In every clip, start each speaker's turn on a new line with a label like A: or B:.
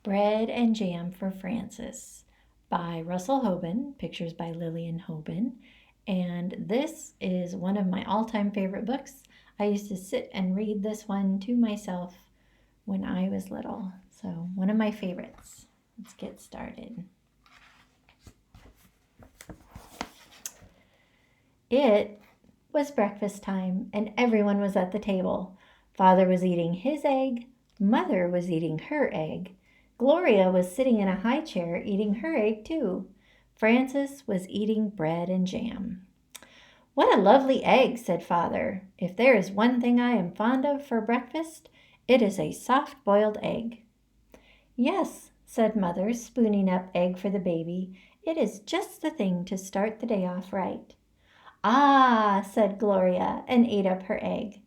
A: Bread and Jam for Francis by Russell Hoban, pictures by Lillian Hoban. And this is one of my all-time favorite books. I used to sit and read this one to myself when I was little. So one of my favorites. Let's get started. It was breakfast time and everyone was at the table. Father was eating his egg. Mother was eating her egg. Gloria was sitting in a high chair eating her egg too. Francis was eating bread and jam. What a lovely egg, said Father. If there is one thing I am fond of for breakfast, it is a soft-boiled egg. Yes, said Mother, spooning up egg for the baby. It is just the thing to start the day off right. Ah, said Gloria, and ate up her egg.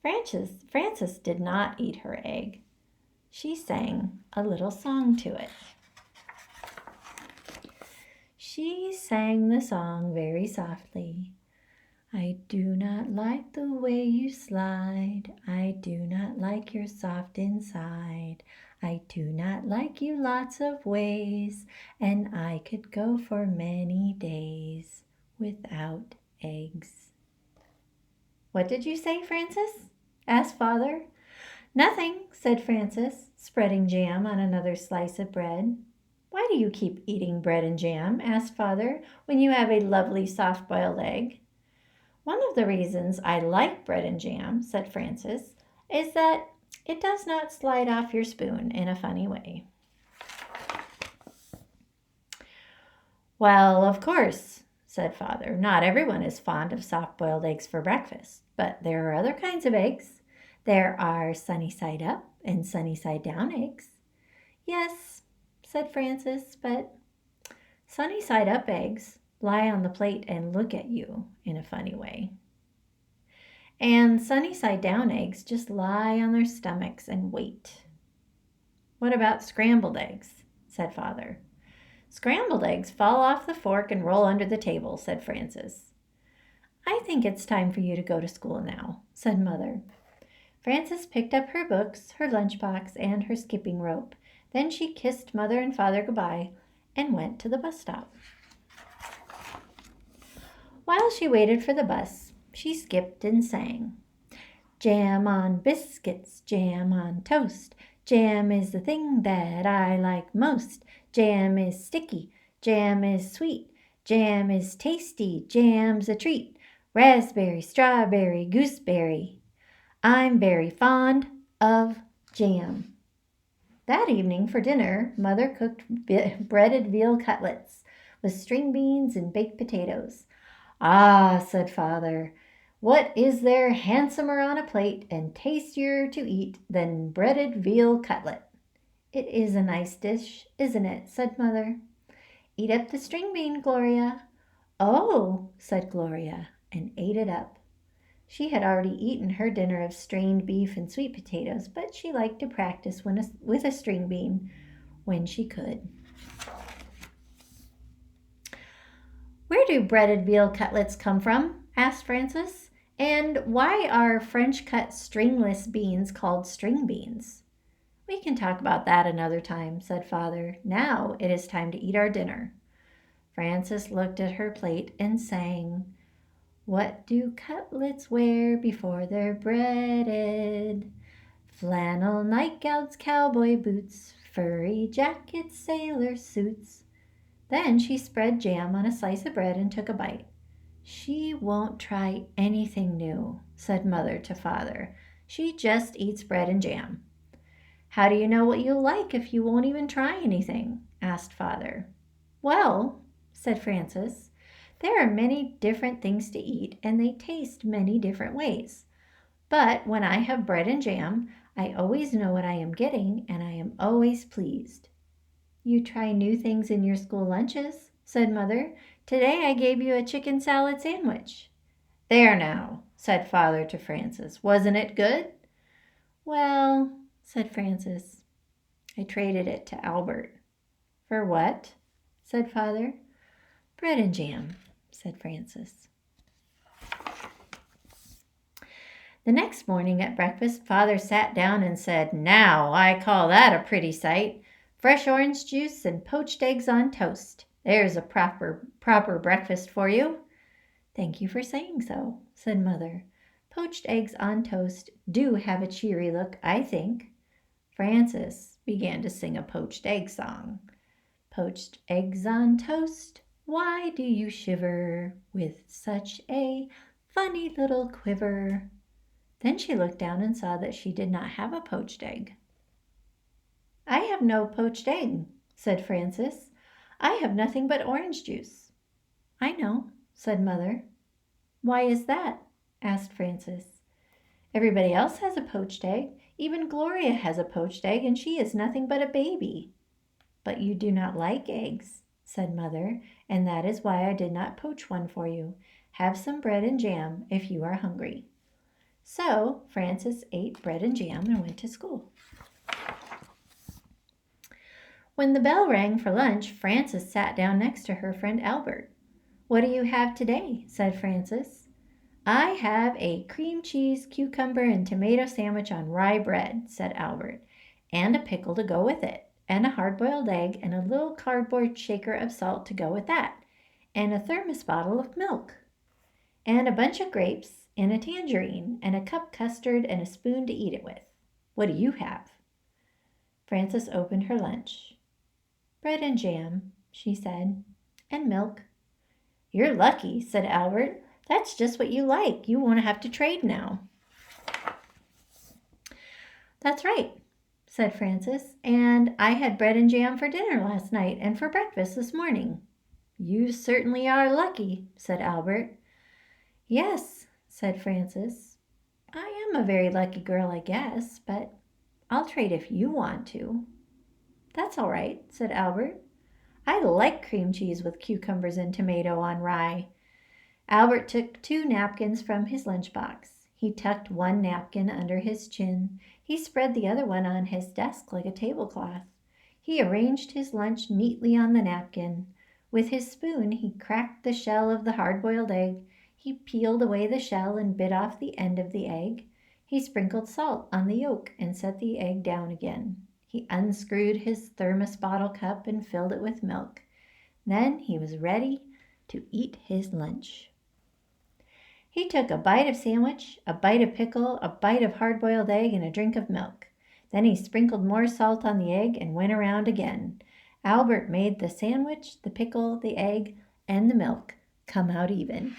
A: Frances did not eat her egg. She sang a little song to it. She sang the song very softly. I do not like the way you slide. I do not like your soft inside. I do not like you lots of ways, and I could go for many days without eggs. What did you say, Frances? Asked Father. Nothing, said Frances, spreading jam on another slice of bread. Why do you keep eating bread and jam, asked Father, when you have a lovely soft-boiled egg? One of the reasons I like bread and jam, said Frances, is that it does not slide off your spoon in a funny way. Well, of course, said Father, not everyone is fond of soft-boiled eggs for breakfast, but there are other kinds of eggs. There are sunny-side up and sunny-side down eggs. Yes, said Frances, but sunny-side up eggs lie on the plate and look at you in a funny way. And sunny-side down eggs just lie on their stomachs and wait. What about scrambled eggs? Said Father. Scrambled eggs fall off the fork and roll under the table, said Frances. I think it's time for you to go to school now, said Mother. Frances picked up her books, her lunchbox, and her skipping rope. Then she kissed Mother and Father goodbye and went to the bus stop. While she waited for the bus, she skipped and sang. Jam on biscuits, jam on toast. Jam is the thing that I like most. Jam is sticky, jam is sweet. Jam is tasty, jam's a treat. Raspberry, strawberry, gooseberry. I'm very fond of jam. That evening for dinner, Mother cooked breaded veal cutlets with string beans and baked potatoes. Ah, said Father, what is there handsomer on a plate and tastier to eat than breaded veal cutlet? It is a nice dish, isn't it? Said Mother. Eat up the string bean, Gloria. Oh, said Gloria, and ate it up. She had already eaten her dinner of strained beef and sweet potatoes, but she liked to practice with a string bean when she could. Where do breaded veal cutlets come from? Asked Frances. And why are French-cut stringless beans called string beans? We can talk about that another time, said Father. Now it is time to eat our dinner. Frances looked at her plate and sang, What do cutlets wear before they're breaded? Flannel nightgowns, cowboy boots, furry jackets, sailor suits. Then she spread jam on a slice of bread and took a bite. She won't try anything new, said Mother to Father. She just eats bread and jam. How do you know what you'll like if you won't even try anything? Asked Father. Well, said Frances, there are many different things to eat and they taste many different ways. But when I have bread and jam, I always know what I am getting and I am always pleased. You try new things in your school lunches, said Mother. Today I gave you a chicken salad sandwich. There now, said Father to Frances. Wasn't it good? Well, said Frances, I traded it to Albert. For what? Said Father. Bread and jam, said Frances. The next morning at breakfast, Father sat down and said, Now, I call that a pretty sight. Fresh orange juice and poached eggs on toast. There's a proper breakfast for you." "Thank you for saying so," said Mother. "Poached eggs on toast do have a cheery look, I think." Frances began to sing a poached egg song. "Poached eggs on toast, why do you shiver with such a funny little quiver?" Then she looked down and saw that she did not have a poached egg. "I have no poached egg," said Frances. "I have nothing but orange juice." "I know," said Mother. "Why is that?" asked Frances. "Everybody else has a poached egg. Even Gloria has a poached egg, and she is nothing but a baby." "But you do not like eggs," said Mother, "and that is why I did not poach one for you. Have some bread and jam if you are hungry." So Frances ate bread and jam and went to school. When the bell rang for lunch, Frances sat down next to her friend Albert. "What do you have today?" said Frances. "I have a cream cheese, cucumber, and tomato sandwich on rye bread," said Albert, "and a pickle to go with it, and a hard-boiled egg, and a little cardboard shaker of salt to go with that, and a thermos bottle of milk, and a bunch of grapes, and a tangerine, and a cup custard, and a spoon to eat it with. What do you have?" Frances opened her lunch. "Bread and jam," she said, "and milk." "You're lucky," said Albert. "That's just what you like. You won't have to trade now." "That's right," said Frances, "and I had bread and jam for dinner last night and for breakfast this morning." "You certainly are lucky," said Albert. "Yes," said Frances, "I am a very lucky girl, I guess, but I'll trade if you want to." "That's all right," said Albert. "I like cream cheese with cucumbers and tomato on rye." Albert took 2 napkins from his lunchbox. He tucked one napkin under his chin. He spread the other one on his desk like a tablecloth. He arranged his lunch neatly on the napkin. With his spoon he cracked the shell of the hard-boiled egg. He peeled away the shell and bit off the end of the egg. He sprinkled salt on the yolk and set the egg down again. He unscrewed his thermos bottle cup and filled it with milk. Then he was ready to eat his lunch. He took a bite of sandwich, a bite of pickle, a bite of hard-boiled egg, and a drink of milk. Then he sprinkled more salt on the egg and went around again. Albert made the sandwich, the pickle, the egg, and the milk come out even.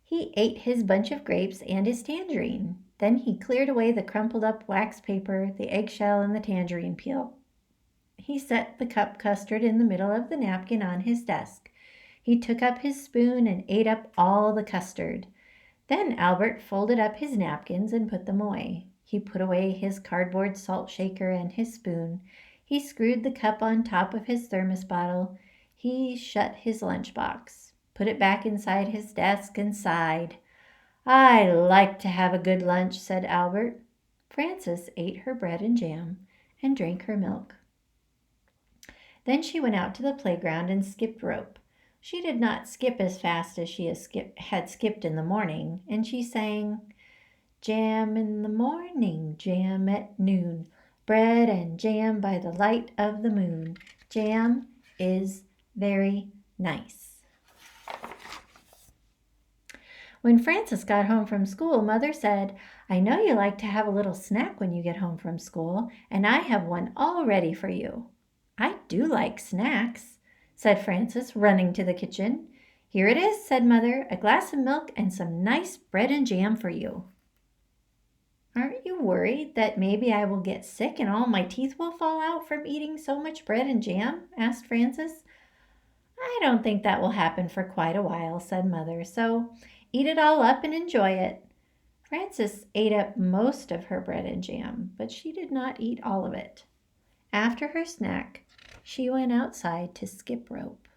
A: He ate his bunch of grapes and his tangerine. Then he cleared away the crumpled up wax paper, the eggshell, and the tangerine peel. He set the cup custard in the middle of the napkin on his desk. He took up his spoon and ate up all the custard. Then Albert folded up his napkins and put them away. He put away his cardboard salt shaker and his spoon. He screwed the cup on top of his thermos bottle. He shut his lunchbox, put it back inside his desk, and sighed. "I like to have a good lunch," said Albert. Frances ate her bread and jam and drank her milk. Then she went out to the playground and skipped rope. She did not skip as fast as she had skipped in the morning, and she sang, "Jam in the morning, jam at noon, bread and jam by the light of the moon. Jam is very nice." When Frances got home from school, Mother said, "I know you like to have a little snack when you get home from school, and I have one all ready for you." "I do like snacks," said Frances, running to the kitchen. "Here it is," said Mother, "a glass of milk and some nice bread and jam for you." "Aren't you worried that maybe I will get sick and all my teeth will fall out from eating so much bread and jam?" asked Frances. "I don't think that will happen for quite a while," said Mother, "so eat it all up and enjoy it." Frances ate up most of her bread and jam, but she did not eat all of it. After her snack, she went outside to skip rope.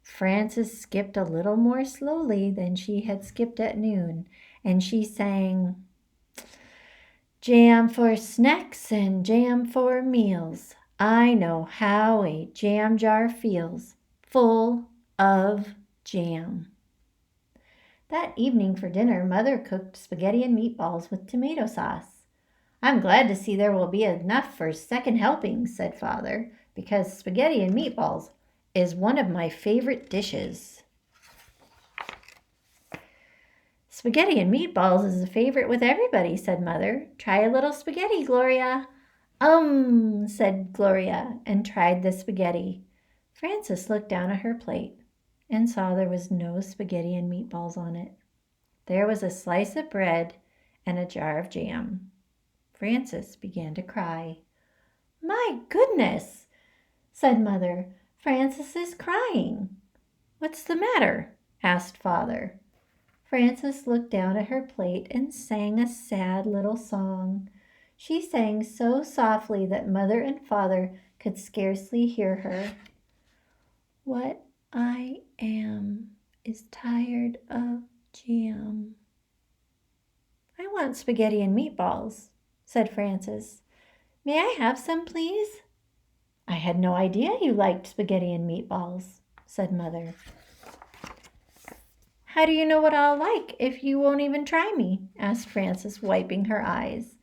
A: Frances skipped a little more slowly than she had skipped at noon, and she sang, "Jam for snacks and jam for meals. I know how a jam jar feels, full of jam." That evening for dinner, Mother cooked spaghetti and meatballs with tomato sauce. I'm glad to see there will be enough for second helpings, said Father, because spaghetti and meatballs is one of my favorite dishes. Spaghetti and meatballs is a favorite with everybody, said Mother. Try a little spaghetti, Gloria. Said Gloria, and tried the spaghetti. Frances looked down at her plate and saw there was no spaghetti and meatballs on it. There was a slice of bread and a jar of jam. Frances began to cry. My goodness, said Mother. Frances is crying. What's the matter? Asked Father. Frances looked down at her plate and sang a sad little song. She sang so softly that Mother and Father could scarcely hear her. What I am is tired of jam. I want spaghetti and meatballs, said Frances. May I have some, please? I had no idea you liked spaghetti and meatballs, said Mother. How do you know what I'll like if you won't even try me? Asked Frances, wiping her eyes.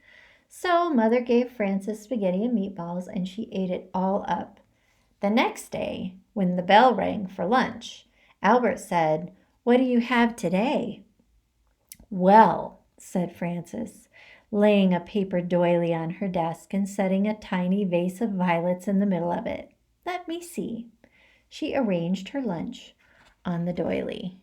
A: So Mother gave Frances spaghetti and meatballs, and she ate it all up. The next day, when the bell rang for lunch, Albert said, What do you have today? Well, said Frances, laying a paper doily on her desk and setting a tiny vase of violets in the middle of it. Let me see. She arranged her lunch on the doily.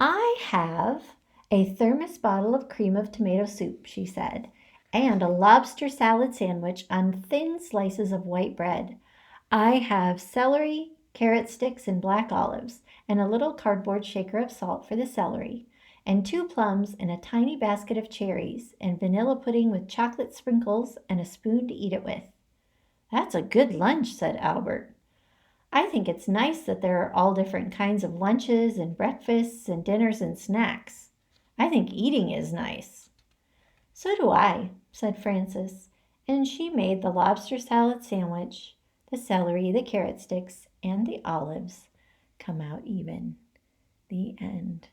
A: I have a thermos bottle of cream of tomato soup, she said, and a lobster salad sandwich on thin slices of white bread. I have celery, carrot sticks, and black olives, and a little cardboard shaker of salt for the celery, and 2 plums and a tiny basket of cherries, and vanilla pudding with chocolate sprinkles and a spoon to eat it with. That's a good lunch, said Albert. I think it's nice that there are all different kinds of lunches and breakfasts and dinners and snacks. I think eating is nice. So do I, said Frances, and she made the lobster salad sandwich, the celery, the carrot sticks, and the olives come out even. The end.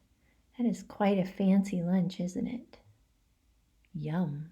A: That is quite a fancy lunch, isn't it? Yum.